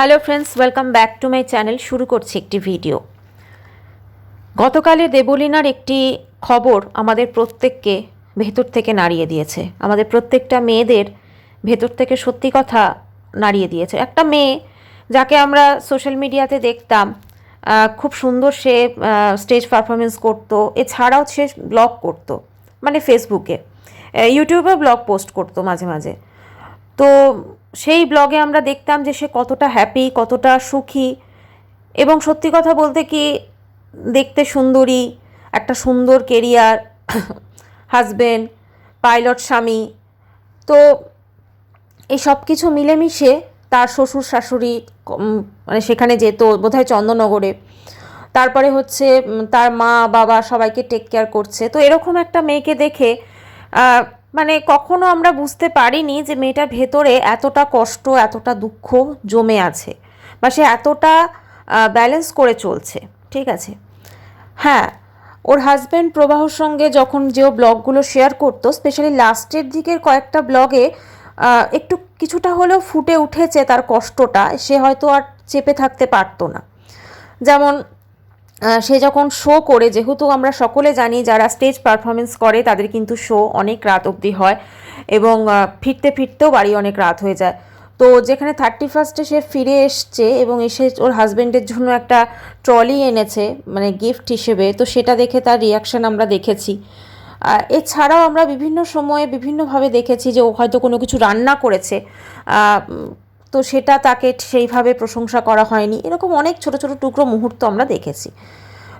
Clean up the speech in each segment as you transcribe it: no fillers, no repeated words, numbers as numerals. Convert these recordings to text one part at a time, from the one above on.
Hello friends, welcome back to my channel. শুরু করছি একটি ভিডিও। গতকালে দেবলীনার একটি খবর আমাদের প্রত্যেককে ভেতর থেকে নাড়িয়ে দিয়েছে, আমাদের প্রত্যেকটা মেয়েদের ভেতর থেকে সত্যি কথা নাড়িয়ে দিয়েছে। একটা মেয়ে যাকে আমরা সোশ্যাল মিডিয়াতে দেখতাম, খুব সুন্দর সে স্টেজ পারফরমেন্স করতো, এছাড়াও সে ব্লগ করতো, মানে ফেসবুকে, ইউটিউবে ব্লগ পোস্ট করতো মাঝে মাঝে। তো সেই ব্লগে আমরা দেখতাম যে সে কতটা হ্যাপি, কতটা সুখী, এবং সত্যি কথা বলতে কি দেখতে সুন্দরী, একটা সুন্দর কেরিয়ার, হাজবেন্ড, পাইলট স্বামী। তো এই সব কিছু মিলেমিশে তার শ্বশুর শাশুড়ি মানে সেখানে যেত বোধহয় চন্দননগরে, তারপরে হচ্ছে তার মা বাবা সবাইকে টেক কেয়ার করছে। তো এরকম একটা মেয়েকে দেখে মানে কখনো আমরা বুঝতে পারিনি যে মেয়েটার ভেতরে এতটা কষ্ট, এতটা দুঃখ জমে আছে, বা সে এতটা ব্যালেন্স করে চলছে। ঠিক আছে, হ্যাঁ, ওর হাজব্যান্ড প্রবাহর সঙ্গে যখন যে ব্লগগুলো শেয়ার করতো, স্পেশালি লাস্টের দিকের কয়েকটা ব্লগে একটু কিছুটা হলেও ফুটে উঠেছে তার কষ্টটা, সে হয়তো আর চেপে থাকতে পারতো না। যেমন সে যখন শো করে, যেহেতু আমরা সকলে জানি যারা স্টেজ পারফরমেন্স করে তাদের কিন্তু শো অনেক রাত অবধি হয়, এবং ফিরতে ফিরতেও বাড়ি অনেক রাত হয়ে যায়। তো যেখানে 31 সে ফিরে এসছে এবং এসে ওর হাজব্যান্ডের জন্য একটা ট্রলি এনেছে মানে গিফট হিসেবে, তো সেটা দেখে তার রিয়াকশান আমরা দেখেছি। এছাড়াও আমরা বিভিন্ন সময়ে বিভিন্নভাবে দেখেছি যে ও হয়তো কোনো কিছু রান্না করেছে, তো সেটা তাকে সেইভাবে প্রশংসা করা হয়নি। এরকম অনেক ছোট ছোট টুকরো মুহূর্ত আমরা দেখেছি।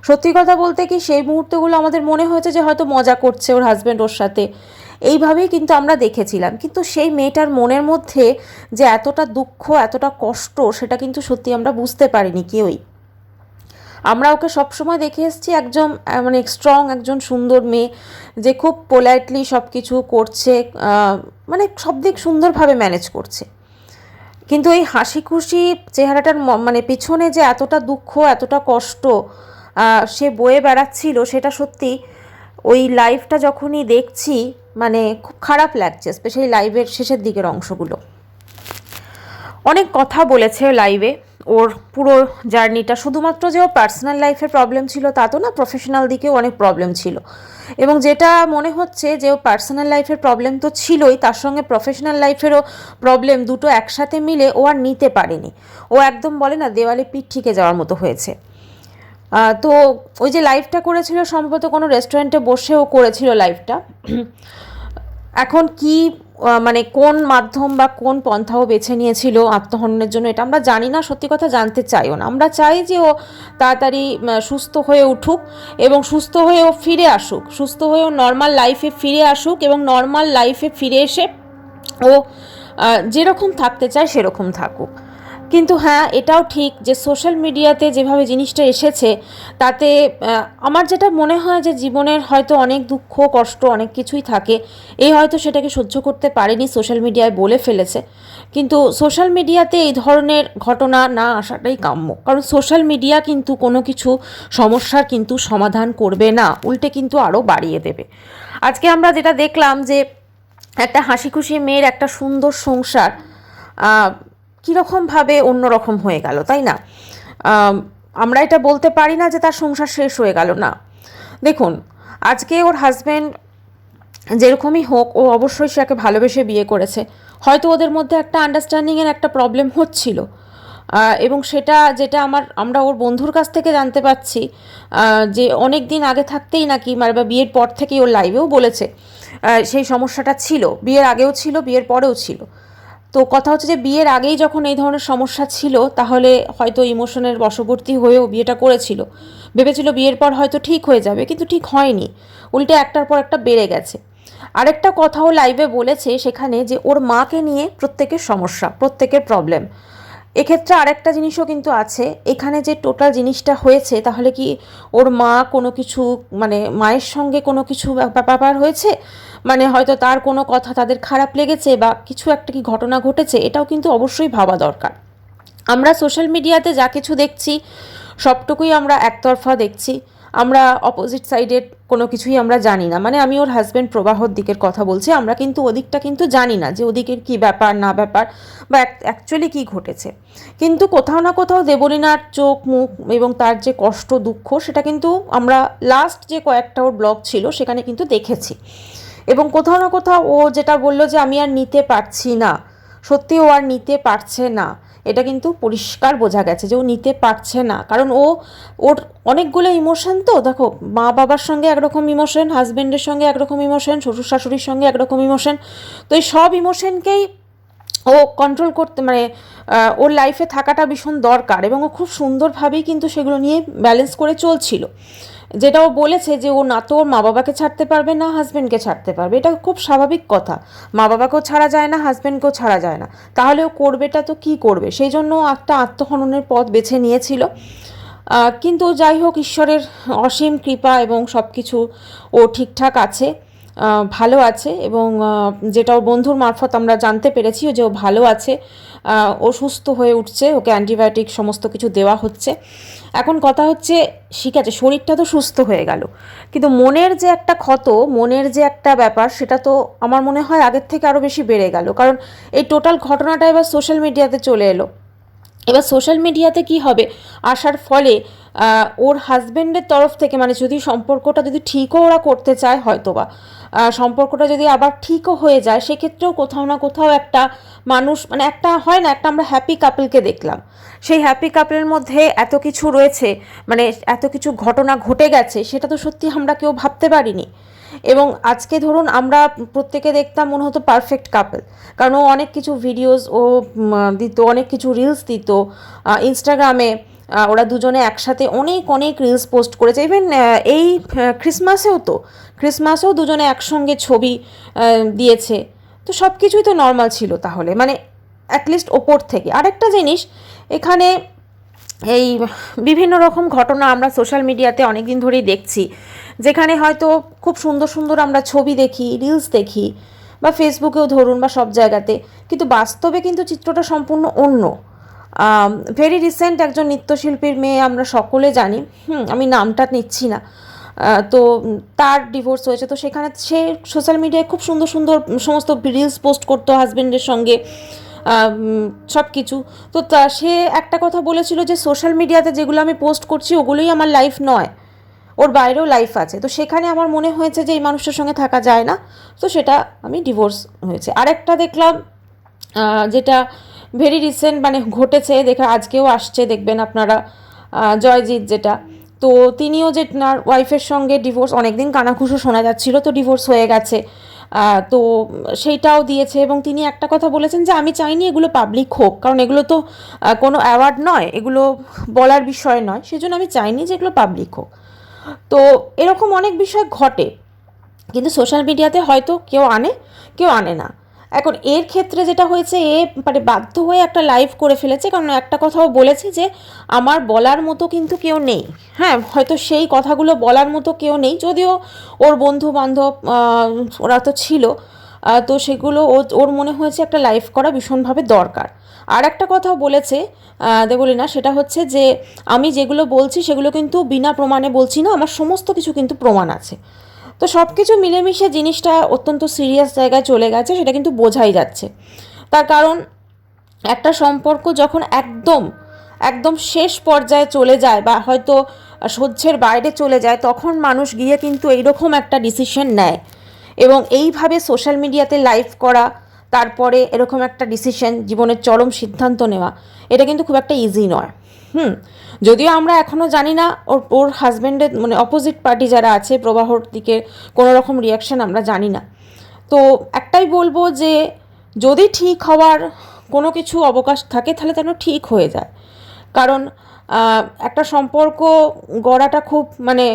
সত্যি কথা বলতে কি সেই মুহূর্তগুলো আমাদের মনে হয়েছে যে হয়তো মজা করছে ওর হাজব্যান্ড ওর সাথে, এইভাবেই কিন্তু আমরা দেখেছিলাম। কিন্তু সেই মেয়েটার মনের মধ্যে যে এতটা দুঃখ, এতটা কষ্ট, সেটা কিন্তু সত্যি আমরা বুঝতে পারিনি কেউই। আমরা ওকে সবসময় দেখে এসেছি একজন মানে স্ট্রং, একজন সুন্দর মেয়ে, যে খুব পোলাইটলি সব কিছু করছে, মানে সব দিক সুন্দরভাবে ম্যানেজ করছে। কিন্তু এই হাসি খুশি চেহারাটার মানে পিছনে যে এতটা দুঃখ, এতটা কষ্ট সে বয়ে বেড়াচ্ছিল, সেটা সত্যি ওই লাইভটা যখনই দেখছি মানে খুব খারাপ লাগছে, স্পেশালি লাইভের শেষের দিকের অংশগুলো। অনেক কথা বলেছে লাইভে, ওর পুরো জার্নিটা, শুধুমাত্র যে ওর পার্সোনাল লাইফের প্রবলেম ছিল তা তো না, প্রফেশনাল দিকেও অনেক প্রবলেম ছিল। এবং যেটা মনে হচ্ছে যে ও পার্সোনাল লাইফের প্রবলেম তো ছিলই, তার সঙ্গে প্রফেশনাল লাইফেরও প্রবলেম, দুটো একসাথে মিলে ও আর নিতে পারেনি। ও একদম বলে না দেওয়ালে পিঠ ঠেকে যাওয়ার মতো হয়েছে। তো ওই যে লাইভটা করেছিল সম্ভবত কোনো রেস্টুরেন্টে বসে ও করেছিল লাইভটা। এখন কি মানে কোন মাধ্যম বা কোন পন্থাও বেছে নিয়েছিল আত্মহননের জন্য, এটা আমরা জানি না, সত্যি কথা জানতে চাইও না। আমরা চাই যে ও তাড়াতাড়ি সুস্থ হয়ে উঠুক এবং সুস্থ হয়ে ও ফিরে আসুক, সুস্থ হয়ে ও নর্মাল লাইফে ফিরে আসুক, এবং নর্মাল লাইফে ফিরে এসে ও যেরকম থাকতে চায় সেরকম থাকুক। কিন্তু হ্যাঁ, এটাও ঠিক যে সোশ্যাল মিডিয়াতে যেভাবে জিনিসটা এসেছে, তাতে আমার যেটা মনে হয় যে জীবনের হয়তো অনেক দুঃখ কষ্ট অনেক কিছুই থাকে, এই হয়তো সেটাকে সহ্য করতে পারেনি, সোশ্যাল মিডিয়ায় বলে ফেলেছে। কিন্তু সোশ্যাল মিডিয়াতে এই ধরনের ঘটনা না আসাটাই কাম্য, কারণ সোশ্যাল মিডিয়া কিন্তু কোনো কিছু সমস্যার কিন্তু সমাধান করবে না, উল্টে কিন্তু আরও বাড়িয়ে দেবে। আজকে আমরা যেটা দেখলাম যে একটা হাসি খুশি মেয়ের একটা সুন্দর সংসার কীরকমভাবে অন্যরকম হয়ে গেল, তাই না? আমরা এটা বলতে পারি না যে তার সংসার শেষ হয়ে গেল, না। দেখুন, আজকে ওর হাজব্যান্ড যেরকমই হোক, ও অবশ্যই সেকে ভালোবেসে বিয়ে করেছে, হয়তো ওদের মধ্যে একটা আন্ডারস্ট্যান্ডিংয়ের একটা প্রবলেম হচ্ছিল, এবং সেটা যেটা আমরা ওর বন্ধুর কাছ থেকে জানতে পাচ্ছি যে অনেক দিন আগে থাকতেই নাকি, মানে বা বিয়ের পর থেকেই ওর লাইভেও বলেছে সেই সমস্যাটা ছিল, বিয়ের আগেও ছিল, বিয়ের পরেও ছিল। তো কথা হচ্ছে যে বিয়ের আগেই যখন এই ধরনের সমস্যা ছিল, তাহলে হয়তো ইমোশনের বশবর্তী হয়েও বিয়েটা করেছিল, ভেবেছিল বিয়ের পর হয়তো ঠিক হয়ে যাবে, কিন্তু ঠিক হয়নি, উল্টে একটার পর একটা বেড়ে গেছে। আরেকটা কথাও লাইভে বলেছে সেখানে, যে ওর মাকে নিয়ে প্রত্যেকের সমস্যা, প্রত্যেকের প্রবলেম। এক্ষেত্রে আরেকটা জিনিসও কিন্তু আছে, এখানে যে টোটাল জিনিসটা হয়েছে, তাহলে কি ওর মা কোনো কিছু, মানে মায়ের সঙ্গে কোনো কিছু ব্যাপার হয়েছে, মানে হয়তো তার কোনো কথা তাদের খারাপ লেগেছে বা কিছু একটা কি ঘটনা ঘটেছে, এটাও কিন্তু অবশ্যই ভাবা দরকার। আমরা সোশ্যাল মিডিয়াতে যা কিছু দেখছি সবটুকুই আমরা একতরফা দেখছি, আমরা অপোজিট সাইডের কোনো কিছুই আমরা জানি না, মানে আমি ওর হাজব্যান্ড প্রবাহর দিকের কথা বলছি, আমরা কিন্তু ওদিকটা কিন্তু জানি না যে ওদিকের কী ব্যাপার না ব্যাপার বা অ্যাকচুয়ালি কী ঘটেছে। কিন্তু কোথাও না কোথাও দেবলীনার চোখ মুখ এবং তার যে কষ্ট দুঃখ সেটা কিন্তু আমরা লাস্ট যে কয়েকটা ওর ব্লগ ছিল সেখানে কিন্তু দেখেছি। এবং কোথাও না কোথাও ও যেটা বললো যে আমি আর নিতে পারছি না, সত্যি ও আর নিতে পারছে না, এটা কিন্তু পরিষ্কার বোঝা গেছে যে ও নিতে পারছে না। কারণ ওর অনেকগুলো ইমোশন, তো দেখো মা বাবার সঙ্গে একরকম ইমোশন, হাজব্যান্ডের সঙ্গে একরকম ইমোশন, শ্বশুর শাশুড়ির সঙ্গে একরকম ইমোশন। তো এই সব ইমোশনকেই ও কন্ট্রোল করতে, মানে ওর লাইফে থাকাটা ভীষণ দরকার, এবং ও খুব সুন্দরভাবেই কিন্তু সেগুলো নিয়ে ব্যালেন্স করে চলছিল। যেটা ও বলেছে যে ও না তো ওর মা বাবাকে ছাড়তে পারবে না হাজব্যান্ডকে ছাড়তে পারবে, এটা খুব স্বাভাবিক কথা। মা বাবাকেও ছাড়া যায় না, হাজব্যান্ডকেও ছাড়া যায় না, তাহলে ও করবেটা তো কী করবে, সেই জন্য একটা আত্মহননের পথ বেছে নিয়েছিল। কিন্তু যাই হোক, ঈশ্বরের অসীম কৃপা এবং সব কিছু ও ঠিকঠাক আছে, ভালো আছে। এবং যেটা ওর বন্ধুর মারফত আমরা জানতে পেরেছি যে ও ভালো আছে, ও সুস্থ হয়ে উঠছে, ওকে অ্যান্টিবায়োটিক সমস্ত কিছু দেওয়া হচ্ছে। এখন কথা হচ্ছে, ঠিক আছে শরীরটা তো সুস্থ হয়ে গেল, কিন্তু মনের যে একটা ক্ষত, মনের যে একটা ব্যাপার, সেটা তো আমার মনে হয় আগের থেকে আরও বেশি বেড়ে গেল। কারণ এই টোটাল ঘটনাটা এবার সোশ্যাল মিডিয়াতে চলে এলো। এবার সোশ্যাল মিডিয়াতে কি হবে, আসার ফলে ওর হাজব্যান্ডের তরফ থেকে, মানে যদি সম্পর্কটা যদি ঠিকও ওরা করতে চায় হয়তো বা সম্পর্কটা যদি আবার ঠিকও হয়ে যায়, সেক্ষেত্রেও কোথাও না কোথাও একটা মানুষ, মানে একটা হয় না, একটা আমরা হ্যাপি কাপলকে দেখলাম, সেই হ্যাপি কাপলের মধ্যে এত কিছু রয়েছে, মানে এত কিছু ঘটনা ঘটে গেছে, সেটা তো সত্যি আমরা কেউ ভাবতে পারিনি। এবং আজকে ধরুন আমরা প্রত্যেকে দেখতাম মনে হতো পারফেক্ট কাপল, কারণ ও অনেক কিছু ভিডিওস ও দিত, অনেক কিছু রিলস দিত ইনস্টাগ্রামে। ওরা দুজনে একসাথে অনেক অনেক রিলস পোস্ট করেছে। ইভেন এই ক্রিসমাসেও দুজনে একসঙ্গে ছবি দিয়েছে। তো সব কিছুই তো নর্মাল ছিল তাহলে, মানে অ্যাটলিস্ট ওপর থেকে। আরেকটা জিনিস, এখানে এই বিভিন্ন রকম ঘটনা আমরা সোশ্যাল মিডিয়াতে অনেক দিন ধরেই দেখছি, যেখানে হয়তো খুব সুন্দর সুন্দর আমরা ছবি দেখি, রিলস দেখি, বা ফেসবুকেও ধরুন বা সব জায়গাতে, কিন্তু বাস্তবে কিন্তু চিত্রটা সম্পূর্ণ অন্য। ভেরি রিসেন্ট একজন নৃত্যশিল্পীর মেয়ে আমরা সকলে জানি, আমি নামটা নিচ্ছি না, তো তার ডিভোর্স হয়েছে। তো সেখানে সে সোশ্যাল মিডিয়ায় খুব সুন্দর সুন্দর সমস্ত রিলস পোস্ট করতো হাজব্যান্ডের সঙ্গে সব কিছু। তো সে একটা কথা বলেছিল যে সোশ্যাল মিডিয়াতে যেগুলো আমি পোস্ট করছি ওগুলোই আমার লাইফ নয়, ওর বাইরেও লাইফ আছে। তো সেখানে আমার মনে হয়েছে যে এই মানুষটার সঙ্গে থাকা যায় না, তো সেটা আমি ডিভোর্স হয়েছে। আরেকটা দেখলাম যেটা ভেরি রিসেন্ট, মানে ঘটেছে, দেখে আজকেও আসছে, দেখবেন আপনারা, জয়জিৎ যেটা, তো তিনিও যে তার ওয়াইফের সঙ্গে ডিভোর্স, অনেকদিন কানাঘুষো শোনা যাচ্ছিল, তো ডিভোর্স হয়ে গেছে। তো সেইটাও দিয়েছে, এবং তিনি একটা কথা বলেছেন যে আমি চাইনি এগুলো পাবলিক হোক, কারণ এগুলো তো কোনো অ্যাওয়ার্ড নয়, এগুলো বলার বিষয় নয়, সেজন্য আমি চাইনি যে এগুলো পাবলিক হোক। তো এরকম অনেক বিষয় ঘটে, কিন্তু সোশ্যাল মিডিয়াতে হয়তো কেউ আনে, কেউ আনে না। এখন এর ক্ষেত্রে যেটা হয়েছে, মানে বাধ্য হয়ে একটা লাইভ করে ফেলেছে, কারণ একটা কথাও বলেছে যে আমার বলার মতো কিন্তু কেউ নেই। হ্যাঁ, হয়তো সেই কথাগুলো বলার মতো কেউ নেই, যদিও ওর বন্ধু বান্ধব ওরা তো ছিল, তো সেগুলো ওর মনে হয়েছে একটা লাইভ করা ভীষণভাবে দরকার। আর একটা কথাও বলেছে দেবলীনা, সেটা হচ্ছে যে আমি যেগুলো বলছি সেগুলো কিন্তু বিনা প্রমাণে বলছি না, আমার সমস্ত কিছু কিন্তু প্রমাণ আছে। তো সব কিছু মিলেমিশে জিনিসটা অত্যন্ত সিরিয়াস জায়গায় চলে গেছে, সেটা কিন্তু বোঝাই যাচ্ছে। তার কারণ একটা সম্পর্ক যখন একদম একদম শেষ পর্যায়ে চলে যায়, বা হয়তো সহ্যের বাইরে চলে যায়, তখন মানুষ গিয়ে কিন্তু এইরকম একটা ডিসিশন নেয়। এবং এইভাবে সোশ্যাল মিডিয়াতে লাইভ করা, তারপরে এরকম একটা ডিসিশন, জীবনের চরম সিদ্ধান্ত নেওয়া, এটা কিন্তু খুব একটা ইজি নয়। যদিও আমরা এখনও জানি না ওর হাজব্যান্ডের, মানে অপোজিট পার্টি যারা আছে প্রবাহর দিকে, কোনো রকম রিয়াকশান আমরা জানি না। তো একটাই বলবো যে যদি ঠিক হওয়ার কোনো কিছু অবকাশ থাকে, তাহলে যেন ঠিক হয়ে যায়। কারণ একটা সম্পর্ক গড়াটা খুব মানে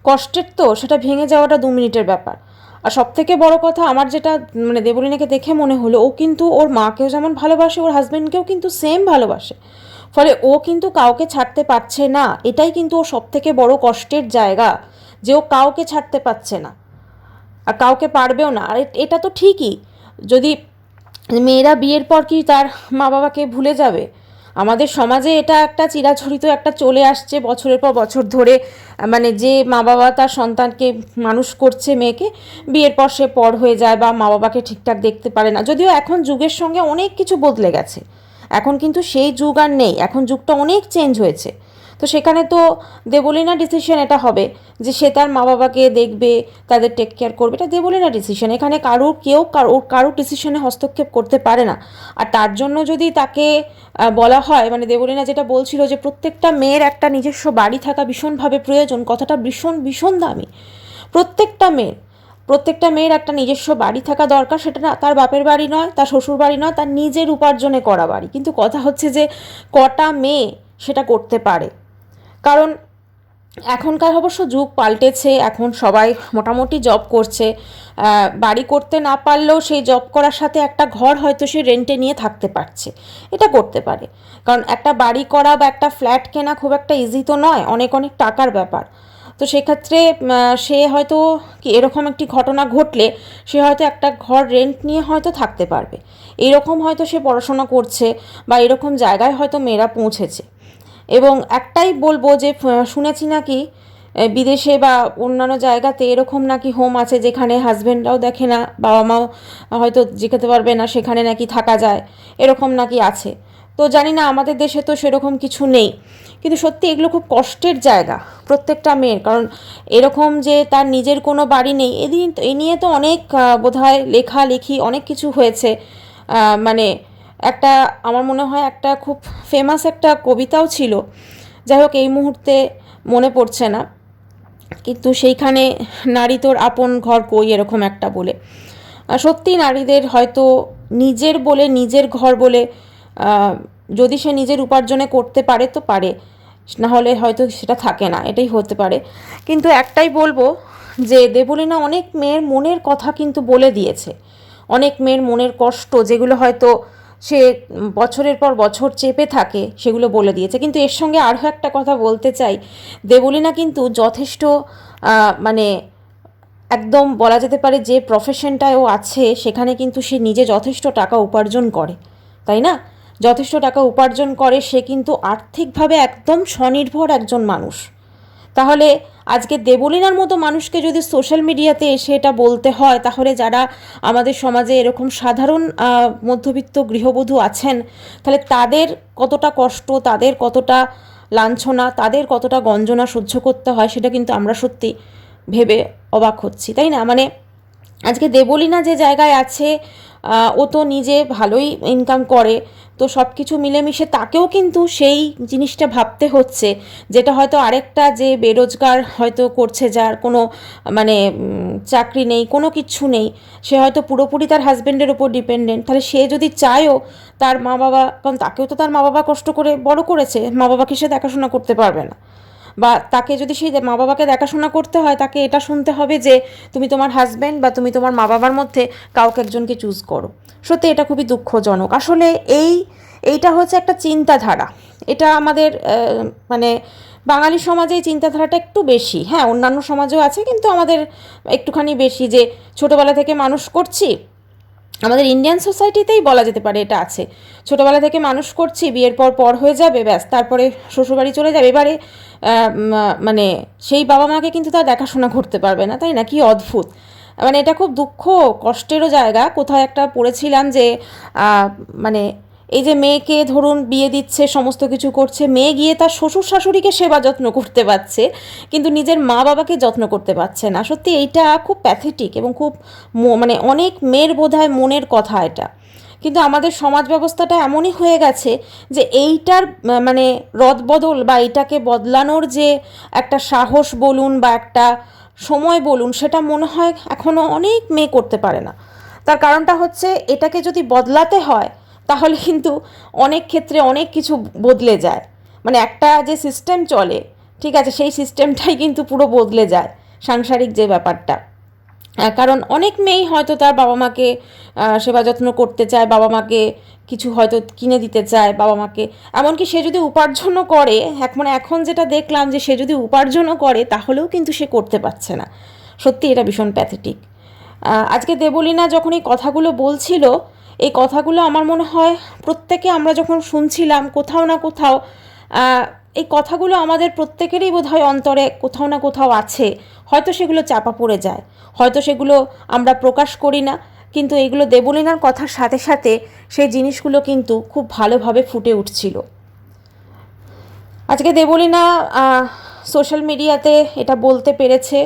কষ্টের, তো সেটা ভেঙে যাওয়াটা 2 মিনিটের ব্যাপার। আর সবথেকে বড় কথা, আমার যেটা মানে দেবলীনাকে দেখে মনে হলো, ও কিন্তু ওর মাকেও যেমন ভালোবাসে, ওর হাজব্যান্ডকেও কিন্তু সেম ভালোবাসে। ফলে ও কিন্তু কাউকে ছাড়তে পারছে না, এটাই কিন্তু ওর সবথেকে বড় কষ্টের জায়গা, যে ও কাউকে ছাড়তে পারছে না, আর কাউকে পারবেও না। আর এটা তো ঠিকই, যদি মেয়েরা বিয়ের পর কি তার মা বাবাকে ভুলে যাবে? আমাদের সমাজে এটা একটা চিরাচরিত একটা চলে আসছে বছরের পর বছর ধরে, মানে যে মা বাবা তার সন্তানকে মানুষ করছে, মেয়েকে বিয়ের পর সে পর হয়ে যায় বা মা বাবাকে ঠিকঠাক দেখতে পারে না। যদিও এখন যুগের সঙ্গে অনেক কিছু বদলে গেছে, এখন কিন্তু সেই যুগ আর নেই, এখন যুগটা অনেক চেঞ্জ হয়েছে। তো সেখানে তো দেবলীনা ডিসিশন এটা হবে যে সে তার মা বাবাকে দেখবে, তাদের টেক কেয়ার করবে, এটা দেবলীনা ডিসিশন। এখানে কেউ কারোর ডিসিশনে হস্তক্ষেপ করতে পারে না। আর তার জন্য যদি তাকে বলা হয়, মানে দেবলীনা যেটা বলছিল যে প্রত্যেকটা মেয়ের একটা নিজস্ব বাড়ি থাকা ভীষণভাবে প্রয়োজন, কথাটা ভীষণ ভীষণ দামি। প্রত্যেকটা মেয়ের একটা নিজস্ব বাড়ি থাকা দরকার, সেটা না তার বাপের বাড়ি নয়, তার শ্বশুর বাড়ি নয়, তার নিজের উপার্জনে করা বাড়ি। কিন্তু কথা হচ্ছে যে কটা মেয়ে সেটা করতে পারে? কারণ এখনকার অবশ্য যুগ পাল্টেছে, এখন সবাই মোটামুটি জব করছে। বাড়ি করতে না পারলেও সেই জব করার সাথে একটা ঘর হয়তো সে রেন্টে নিয়ে থাকতে পারছে, এটা করতে পারে। কারণ একটা বাড়ি করা বা একটা ফ্ল্যাট কেনা খুব একটা ইজি তো নয়, অনেক অনেক টাকার ব্যাপার। তো সেক্ষেত্রে সে হয়তো কি এরকম একটি ঘটনা ঘটলে সে হয়তো একটা ঘর রেন্ট নিয়ে হয়তো থাকতে পারবে। এইরকম হয়তো সে পড়াশোনা করছে বা এরকম জায়গায় হয়তো মেয়েরা পৌঁছেছে। এবং একটাই বলবো যে শুনেছি নাকি বিদেশে বা অন্যান্য জায়গাতে এরকম নাকি হোম আছে যেখানে হাজব্যান্ডরাও দেখে না, বাবা মাও হয়তো যেতে পারবে না, সেখানে নাকি থাকা যায়, এরকম নাকি আছে। তো জানি না, আমাদের দেশে তো সেরকম কিছু নেই। কিন্তু সত্যি এগুলো খুব কষ্টের জায়গা প্রত্যেকটা মেয়ের। কারণ এরকম যে তার নিজের কোনো বাড়ি নেই, এ নিয়ে তো অনেক বোধহয় লেখালেখি অনেক কিছু হয়েছে। মানে একটা, আমার মনে হয় একটা খুব ফেমাস একটা কবিতাও ছিল, যাই হোক এই মুহূর্তে মনে পড়ছে না, কিন্তু সেইখানে নারী তোর আপন ঘর কই, এরকম একটা বলে। সত্যি নারীদের হয়তো নিজের ঘর বলে যদি সে নিজের উপার্জনে করতে পারে তো পারে, না হলে হয়তো সেটা থাকে না, এটাই হতে পারে। কিন্তু একটাই বলবো যে দেবলীনা অনেক মেয়ের মনের কথা কিন্তু বলে দিয়েছে, অনেক মেয়ের মনের কষ্ট যেগুলো হয়তো সে বছরের পর বছর চেপে থাকে সেগুলো বলে দিয়েছে। কিন্তু এর সঙ্গে আরও একটা কথা বলতে চাই, দেবলীনা কিন্তু যথেষ্ট মানে একদম বলা যেতে পারে যে প্রফেশনটায় ও আছে সেখানে কিন্তু সে নিজে যথেষ্ট টাকা উপার্জন করে, তাই না? যথেষ্ট টাকা উপার্জন করে, সে কিন্তু আর্থিকভাবে একদম স্বনির্ভর একজন মানুষ। তাহলে আজকে দেবলীনার মতো মানুষকে যদি সোশ্যাল মিডিয়াতে এসে এটা বলতে হয়, তাহলে যারা আমাদের সমাজে এরকম সাধারণ মধ্যবিত্ত গৃহবধূ আছেন, তাহলে তাদের কতটা কষ্ট, তাদের কতটা লাঞ্ছনা, তাদের কতটা গঞ্জনা সহ্য করতে হয়, সেটা কিন্তু আমরা সত্যি ভেবে অবাক হচ্ছি, তাই না? মানে আজকে দেবলীনা যে জায়গায় আছে, ও তো নিজে ভালোই ইনকাম করে, তো সব কিছু মিলেমিশে তাকেও কিন্তু সেই জিনিসটা ভাবতে হচ্ছে, যেটা হয়তো আরেকটা যে বেরোজগার হয়তো করছে, যার কোনো মানে চাকরি নেই, কোনো কিচ্ছু নেই, সে হয়তো পুরোপুরি তার হাজব্যান্ডের ওপর ডিপেন্ডেন্ট। তাহলে সে যদি চায়ও তার মা বাবা, কারণ তাকেও তো তার মা বাবা কষ্ট করে বড় করেছে, মা বাবাকে সে দেখাশোনা করতে পারবে না, বা তাকে যদি সেই মা বাবাকে দেখাশোনা করতে হয়, তাকে এটা শুনতে হবে যে তুমি তোমার হাজব্যান্ড বা তুমি তোমার মা বাবার মধ্যে কাউকে একজনকে চুজ করো। সত্যি এটা খুবই দুঃখজনক। আসলে এইটা হচ্ছে একটা চিন্তাধারা, এটা আমাদের মানে বাঙালি সমাজে এই চিন্তাধারাটা একটু বেশি। হ্যাঁ, অন্যান্য সমাজেও আছে, কিন্তু আমাদের একটুখানি বেশি, যে ছোটোবেলা থেকে মানুষ করছি, আমাদের ইন্ডিয়ান সোসাইটিতেই বলা যেতে পারে এটা আছে। ছোটোবেলা থেকে মানুষ করছি, বিয়ের পর হয়ে যাবে, ব্যাস, তারপরে শ্বশুরবাড়ি চলে যাবে। এবারে মানে সেই বাবা মাকে কিন্তু তার দেখাশোনা করতে পারবে না, তাই না? কি অদ্ভুত! মানে এটা খুব দুঃখ কষ্টেরও জায়গা। কোথাও একটা পড়েছিলাম যে মানে এই যে মেয়েকে ধরুন বিয়ে দিচ্ছে, সমস্ত কিছু করছে, মেয়ে গিয়ে তার শ্বশুর শাশুড়িকে সেবা যত্ন করতে পারছে, কিন্তু নিজের মা বাবাকে যত্ন করতে পারছে না। সত্যি এইটা খুব প্যাথেটিক এবং খুব মানে অনেক মেয়ের বোধহয় মনের কথা এটা। কিন্তু আমাদের সমাজ ব্যবস্থাটা এমনই হয়ে গেছে যে এইটার মানে রদবদল বা এইটাকে বদলানোর যে একটা সাহস বলুন বা একটা সময় বলুন, সেটা মনে হয় এখনও অনেক মেয়ে করতে পারে না। তার কারণটা হচ্ছে, এটাকে যদি বদলাতে হয় তাহলে কিন্তু অনেক ক্ষেত্রে অনেক কিছু বদলে যায়। মানে একটা যে সিস্টেম চলে, ঠিক আছে, সেই সিস্টেমটাই কিন্তু পুরো বদলে যায়, সাংসারিক যে ব্যাপারটা। কারণ অনেক মেয়েই হয়তো তার বাবা মাকে সেবা যত্ন করতে চায়, বাবা মাকে কিছু হয়তো কিনে দিতে চায়, বাবা মাকে, এমনকি সে যদি উপার্জনও করে, মানে এখন যেটা দেখলাম যে সে যদি উপার্জনও করে তাহলেও কিন্তু সে করতে পারছে না। সত্যি এটা ভীষণ প্যাথেটিক। আজকে দেবলীনা যখন এই কথাগুলো বলছিল, এই কথাগুলো আমার মনে হয় প্রত্যেকে আমরা যখন শুনছিলাম কোথাও না কোথাও এই কথাগুলো আমাদের প্রত্যেকেরই বোধহয় অন্তরে কোথাও না কোথাও আছে। হয়তো সেগুলো চাপা পড়ে যায়, হয়তো সেগুলো আমরা প্রকাশ করি না, কিন্তু এইগুলো দেবলীনার কথার সাথে সাথে সেই জিনিসগুলো কিন্তু খুব ভালোভাবে ফুটে উঠছিল। আজকে দেবলীনা সোশ্যাল মিডিয়াতে এটা বলতে পেরেছে,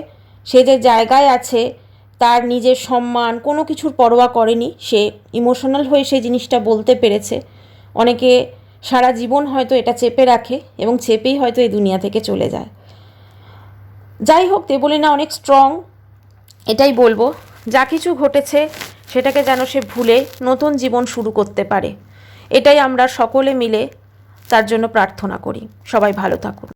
সে যে জায়গায় আছে তার নিজের সম্মান কোনো কিছুর পরোয়া করেনি, সে ইমোশনাল হয়ে সেই জিনিসটা বলতে পেরেছে। অনেকে সারা জীবন হয়তো এটা চেপে রাখে এবং চেপেই হয়তো এই দুনিয়া থেকে চলে যায়। যাই হোক, দেবলীনা অনেক স্ট্রং, এটাই বলবো। যা কিছু ঘটেছে সেটাকে যেন সে ভুলে নতুন জীবন শুরু করতে পারে, এটাই আমরা সকলে মিলে তার জন্য প্রার্থনা করি। সবাই ভালো থাকুন।